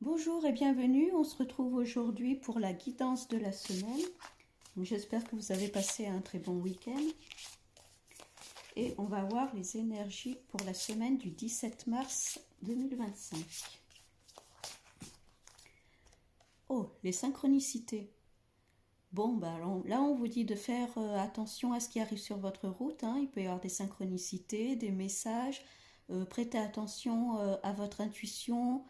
Bonjour et bienvenue, on se retrouve aujourd'hui pour la guidance de la semaine. J'espère que vous avez passé un très bon week-end. Et on va voir les énergies pour la semaine du 17 mars 2025. Oh, les synchronicités. Bon, bah, là on vous dit de faire attention à ce qui arrive sur votre route. Il peut y avoir des synchronicités, des messages. Prêtez attention à votre intuition,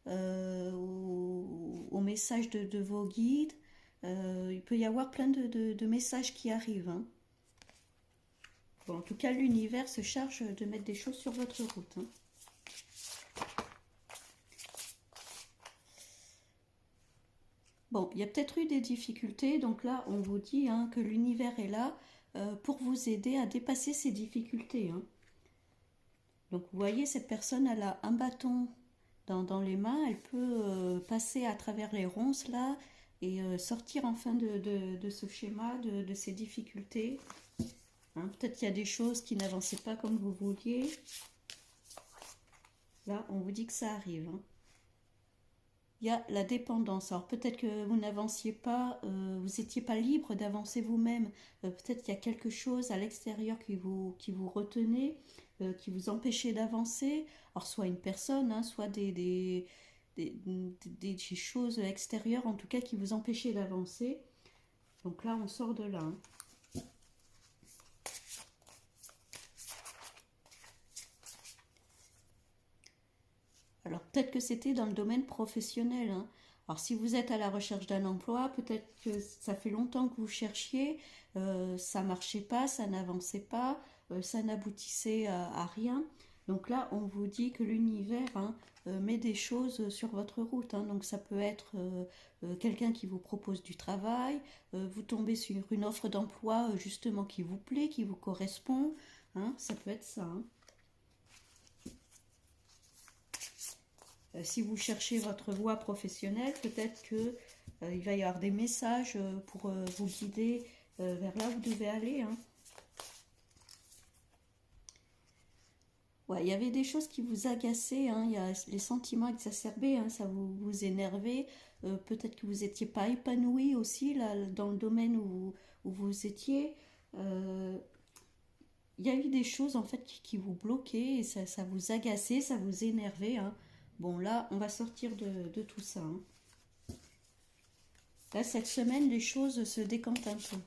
aux messages de vos guides. Il peut y avoir plein de messages qui arrivent. Bon, en tout cas, l'univers se charge de mettre des choses sur votre route. Bon, il y a peut-être eu des difficultés, donc là, on vous dit que l'univers est là pour vous aider à dépasser ces difficultés. Donc, vous voyez, cette personne, elle a un bâton dans les mains, elle peut passer à travers les ronces là et sortir enfin de ce schéma, de ces difficultés. Peut-être qu'il y a des choses qui n'avançaient pas comme vous vouliez. Là, on vous dit que ça arrive. Il y a la dépendance. Alors peut-être que vous n'avanciez pas, vous n'étiez pas libre d'avancer vous-même. Peut-être qu'il y a quelque chose à l'extérieur qui vous retenait, qui vous empêchait d'avancer. Alors soit une personne, soit des choses extérieures en tout cas qui vous empêchaient d'avancer. Donc là, on sort de là. Alors peut-être que c'était dans le domaine professionnel. Alors si vous êtes à la recherche d'un emploi, peut-être que ça fait longtemps que vous cherchiez, ça ne marchait pas, ça n'avançait pas, ça n'aboutissait à rien. Donc là, on vous dit que l'univers met des choses sur votre route. Donc ça peut être quelqu'un qui vous propose du travail, vous tombez sur une offre d'emploi justement qui vous plaît, qui vous correspond. Ça peut être ça. Si vous cherchez votre voie professionnelle, peut-être que il va y avoir des messages pour vous guider vers là où vous devez aller. Ouais, il y avait des choses qui vous agaçaient, il y a les sentiments exacerbés, ça vous énervait. Peut-être que vous n'étiez pas épanoui aussi là, dans le domaine où vous étiez. Il y a eu des choses en fait qui vous bloquaient et ça vous agaçait, ça vous énervait. Bon, là, on va sortir de tout ça. Là, cette semaine, les choses se décantent un peu.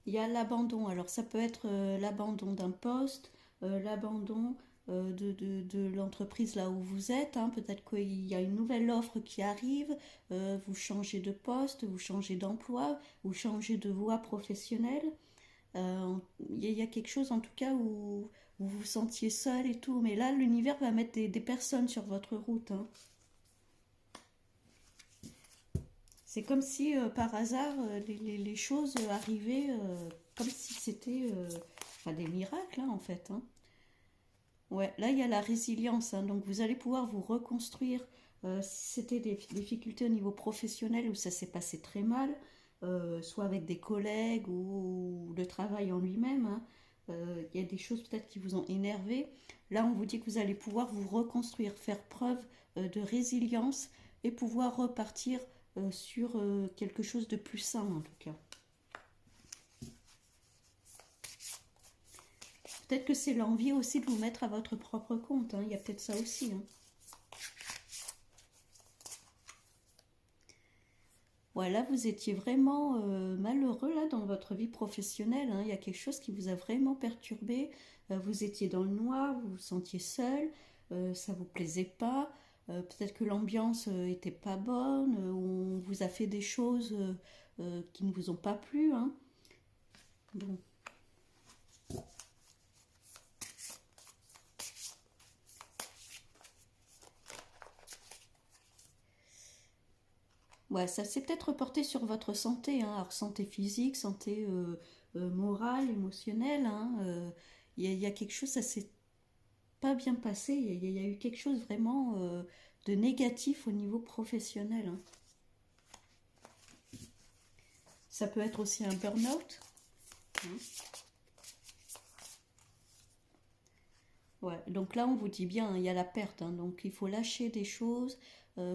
Il y a l'abandon. Alors, ça peut être l'abandon d'un poste, l'abandon de l'entreprise là où vous êtes. Peut-être qu'il y a une nouvelle offre qui arrive. Vous changez de poste, vous changez d'emploi, vous changez de voie professionnelle. Il y a quelque chose en tout cas où vous vous sentiez seul et tout. Mais là, l'univers va mettre des personnes sur votre route. C'est comme si par hasard les choses arrivaient comme si c'était des miracles en fait. Ouais, là il y a la résilience, donc vous allez pouvoir vous reconstruire. Si c'était des difficultés au niveau professionnel où ça s'est passé très mal, soit avec des collègues ou le travail en lui-même, il y a des choses peut-être qui vous ont énervé. Là on vous dit que vous allez pouvoir vous reconstruire, faire preuve de résilience et pouvoir repartir sur quelque chose de plus sain en tout cas. Peut-être que c'est l'envie aussi de vous mettre à votre propre compte, il y a peut-être ça aussi. Voilà, vous étiez vraiment malheureux là dans votre vie professionnelle, il y a quelque chose qui vous a vraiment perturbé, vous étiez dans le noir, vous vous sentiez seul, ça vous plaisait pas, peut-être que l'ambiance était pas bonne, on vous a fait des choses qui ne vous ont pas plu. Bon. Ouais, ça s'est peut-être reporté sur votre santé, alors santé physique, santé morale, émotionnelle. Il y a quelque chose, ça s'est pas bien passé. Il y a eu quelque chose vraiment de négatif au niveau professionnel. Ça peut être aussi un burn-out. Ouais, donc là, on vous dit bien, il y a la perte, hein, donc il faut lâcher des choses. Euh,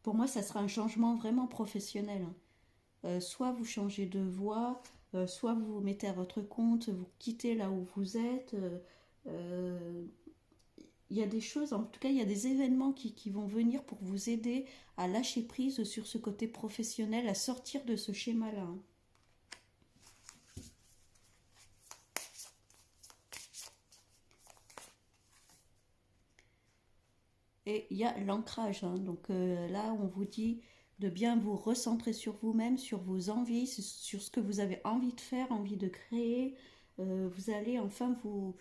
pour moi, ça sera un changement vraiment professionnel, hein. Soit vous changez de voie, soit vous vous mettez à votre compte, vous quittez là où vous êtes. Euh, il y a des choses, en tout cas, il y a des événements qui vont venir pour vous aider à lâcher prise sur ce côté professionnel, à sortir de ce schéma-là, hein. Et il y a l'ancrage, hein. Donc là, on vous dit de bien vous recentrer sur vous-même, sur vos envies, sur ce que vous avez envie de faire, envie de créer. Vous allez enfin vous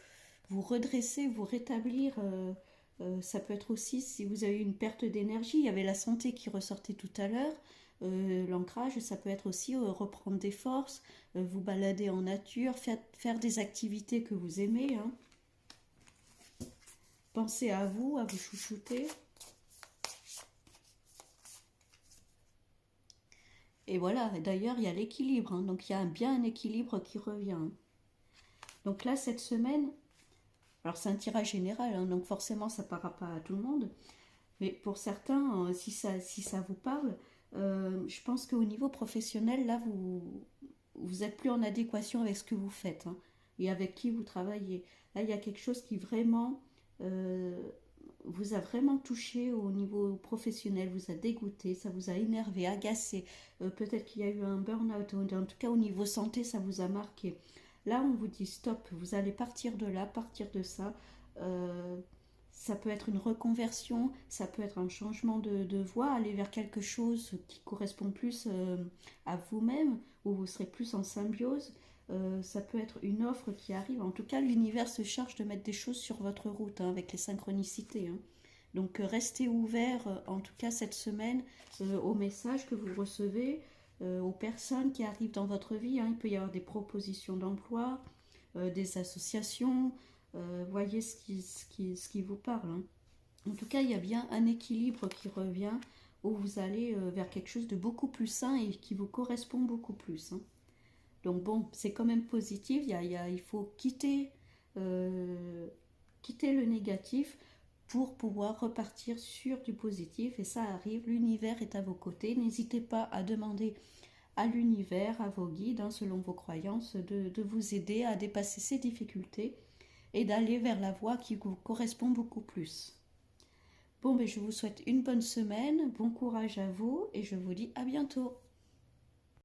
redresser, vous rétablir. Ça peut être aussi si vous avez une perte d'énergie. Il y avait la santé qui ressortait tout à l'heure. L'ancrage, ça peut être aussi reprendre des forces, vous balader en nature, faire des activités que vous aimez, hein. Pensez à vous chouchouter. Et voilà, d'ailleurs, il y a l'équilibre, hein. Donc il y a bien un équilibre qui revient, hein. Donc là, cette semaine, alors c'est un tirage général, hein, donc forcément ça ne parlera pas à tout le monde, mais pour certains, si ça vous parle, je pense qu'au niveau professionnel, là, vous êtes plus en adéquation avec ce que vous faites, hein, et avec qui vous travaillez. Là, il y a quelque chose qui vraiment euh, vous a vraiment touché au niveau professionnel, vous a dégoûté, ça vous a énervé, agacé. Peut-être qu'il y a eu un burn-out, en tout cas au niveau santé, ça vous a marqué. Là, on vous dit stop, vous allez partir de là, partir de ça. Euh, Ça peut être une reconversion, ça peut être un changement de voie, aller vers quelque chose qui correspond plus à vous-même, où vous serez plus en symbiose. Ça peut être une offre qui arrive. En tout cas, l'univers se charge de mettre des choses sur votre route, hein, avec les synchronicités, hein. Donc restez ouvert, en tout cas cette semaine, aux messages que vous recevez, aux personnes qui arrivent dans votre vie, hein. Il peut y avoir des propositions d'emploi, des associations. Voyez ce qui vous parle, hein. En tout cas, il y a bien un équilibre qui revient où vous allez vers quelque chose de beaucoup plus sain et qui vous correspond beaucoup plus, hein. Donc bon, c'est quand même positif. Il faut euh, quitter le négatif pour pouvoir repartir sur du positif. Et ça arrive, l'univers est à vos côtés. N'hésitez pas à demander à l'univers, à vos guides, hein, selon vos croyances, de vous aider à dépasser ces difficultés et d'aller vers la voie qui vous correspond beaucoup plus. Bon, ben, je vous souhaite une bonne semaine, bon courage à vous et je vous dis à bientôt.